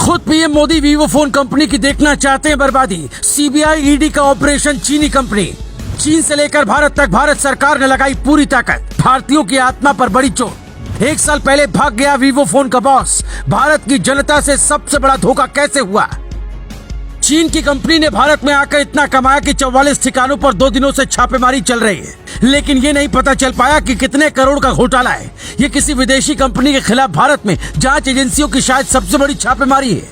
खुद PM Modi Vivo phone company की देखना चाहते हैं बर्बादी। सीबीआई ईडी का ऑपरेशन चीनी कंपनी। चीन से लेकर भारत तक भारत सरकार ने लगाई पूरी ताकत। भारतीयों की आत्मा पर बड़ी चोट। 1 साल पहले भाग गया वीवो फोन का बॉस। भारत की जनता से सबसे बड़ा धोखा कैसे हुआ? चीन की कंपनी ने भारत में आकर इतना कमाया कि 44 ठिकानों पर 2 दिनों से छापेमारी चल रही है, लेकिन ये नहीं पता चल पाया कि कितने करोड़ का घोटाला है। ये किसी विदेशी कंपनी के खिलाफ भारत में जांच एजेंसियों की शायद सबसे बड़ी छापेमारी है।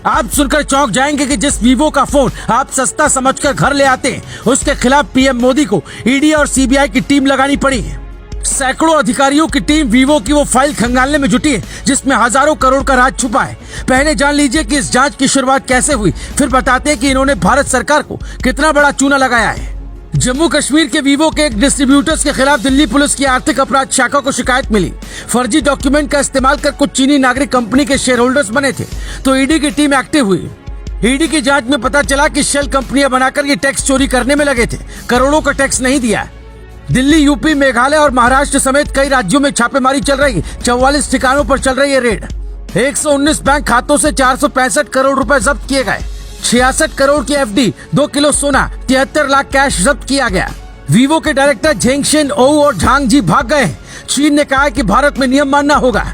आप सुनकर चौंक जाएंगे कि जिस वीवो का फोन आप सस्ता समझकर घर ले आते हैं, उसके खिलाफ पीएम मोदी को ईडी और सीबीआई की टीम लगानी पड़ी है। सैकड़ों अधिकारियों की टीम वीवो की वो फाइल खंगालने में जुटी है जिसमें हजारों करोड़ का राज छुपा है। पहले जान लीजिए कि इस जांच की शुरुआत कैसे हुई, फिर बताते हैं कि इन्होंने भारत सरकार को कितना बड़ा चूना लगाया है। जम्मू कश्मीर के वीवो के एक डिस्ट्रीब्यूटर्स के खिलाफ दिल्ली पुलिस की आर्थिक अपराध शाखा को शिकायत मिली। फर्जी डॉक्यूमेंट का इस्तेमाल कर कुछ चीनी नागरिक कंपनी के शेयर होल्डर्स बने थे, तो ईडी की टीम एक्टिव हुई। ईडी की जांच में पता चला कि शेल कंपनियां बनाकर ये टैक्स चोरी करने में लगे थे, करोड़ों का टैक्स नहीं दिया। दिल्ली, यूपी, मेघालय और महाराष्ट्र समेत कई राज्यों में छापेमारी चल रही है। 44 ठिकानों पर चल रही है रेड। 119 बैंक खातों से 465 करोड़ रुपए जब्त किए गए। 66 करोड़ की एफडी, 2 किलो सोना, 73 लाख कैश जब्त किया गया। वीवो के डायरेक्टर झेंगशेन ओउ और झांग जी भाग गए। चीन ने कहा है कि भारत में नियम मानना होगा।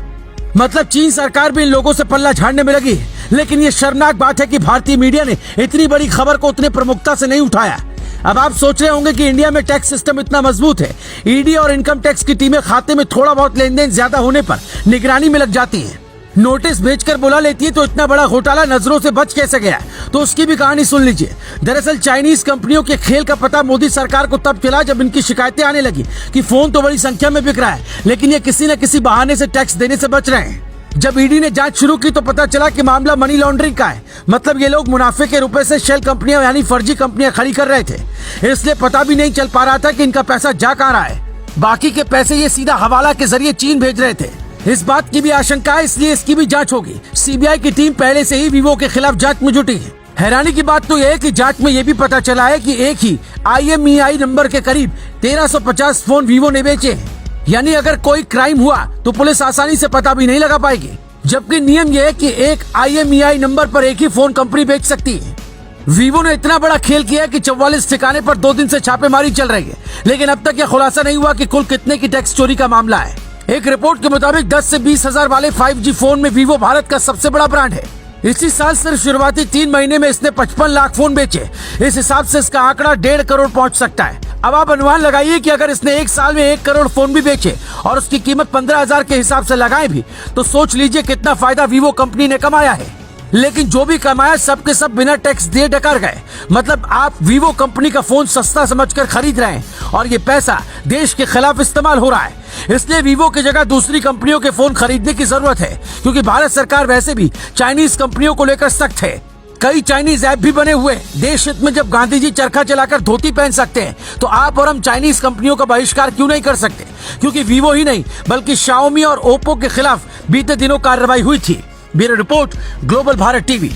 मतलब चीन सरकार भी इन लोगों से पल्ला झाड़ने में लगी। लेकिन ये शर्मनाक बात है कि भारतीय मीडिया ने इतनी बड़ी खबर को उतने प्रमुखता से नहीं उठाया। अब आप सोच रहे होंगे कि इंडिया में टैक्स सिस्टम इतना मजबूत है। ईडी और इनकम टैक्स की टीमें खाते में थोड़ा बहुत लेन देन ज्यादा होने पर निगरानी में लग जाती हैं। नोटिस भेजकर बुला लेती है, तो इतना बड़ा घोटाला नजरों से बच कैसे गया, तो उसकी भी कहानी सुन लीजिए। दरअसल चाइनीज कंपनियों के खेल का पता मोदी सरकार को तब चला जब इनकी शिकायतें आने लगी कि फोन तो बड़ी संख्या में बिक रहा है, लेकिन ये किसी न किसी बहाने से टैक्स देने से बच रहे हैं। जब ईडी ने जांच शुरू की तो पता चला कि मामला मनी लॉन्ड्रिंग का है। मतलब ये लोग मुनाफे के रुपए से शेल कंपनियां यानी फर्जी कंपनियां खड़ी कर रहे थे, इसलिए पता भी नहीं चल पा रहा था कि इनका पैसा जा कहां रहा है। बाकी के पैसे ये सीधा हवाला के जरिए चीन भेज रहे थे। इस बात की भी आशंका है, इसलिए इसकी भी जांच होगी। सीबीआई की टीम पहले से ही वीवो के खिलाफ जांच में जुटी है। हैरानी की बात तो यह है कि जांच में यह भी पता चला है कि एक ही IMEI नंबर के करीब 1350 फोन वीवो ने बेचे हैं। यानी अगर कोई क्राइम हुआ तो पुलिस आसानी से पता भी नहीं लगा पाएगी, जबकि नियम यह है कि एक IMEI नंबर पर एक ही फोन कंपनी बेच सकती है। वीवो ने इतना बड़ा खेल किया है कि 44 ठिकाने पर 2 दिन से छापेमारी चल रही है, लेकिन अब तक यह खुलासा नहीं हुआ कि कुल कितने की टैक्स चोरी का मामला है। एक रिपोर्ट के मुताबिक 10 से 20 हजार वाले 5G फोन में वीवो भारत का सबसे बड़ा ब्रांड है। इसी साल सिर्फ शुरुआती 3 महीने में इसने 55 लाख फोन बेचे। इस हिसाब से इसका आंकड़ा 1.5 करोड़ पहुंच सकता है। अब आप अनुमान लगाइए कि अगर इसने 1 साल में 1 करोड़ फोन भी बेचे और उसकी कीमत 15,000 के हिसाब से लगाए भी, तो सोच लीजिए कितना फायदा वीवो कंपनी ने कमाया है। लेकिन जो भी कमाया सब के सब बिना टैक्स दिए डकार गए। मतलब आप वीवो कंपनी का फोन सस्ता समझकर खरीद रहे हैं और ये पैसा देश के खिलाफ इस्तेमाल हो रहा है। इसलिए वीवो की जगह दूसरी कंपनियों के फोन खरीदने की जरूरत है, क्योंकि भारत सरकार वैसे भी चाइनीज कंपनियों को लेकर सख्त है। कई चाइनीज ऐप भी बने हुए हैं। देश हित में जब गांधी जी चरखा चलाकर धोती पहन सकते हैं, तो आप और हम चाइनीज कंपनियों का बहिष्कार क्यों नहीं कर सकते? क्योंकि वीवो ही नहीं बल्कि शाओमी और ओप्पो के खिलाफ बीते दिनों कार्रवाई हुई थी। Bureau report, global Bharat TV.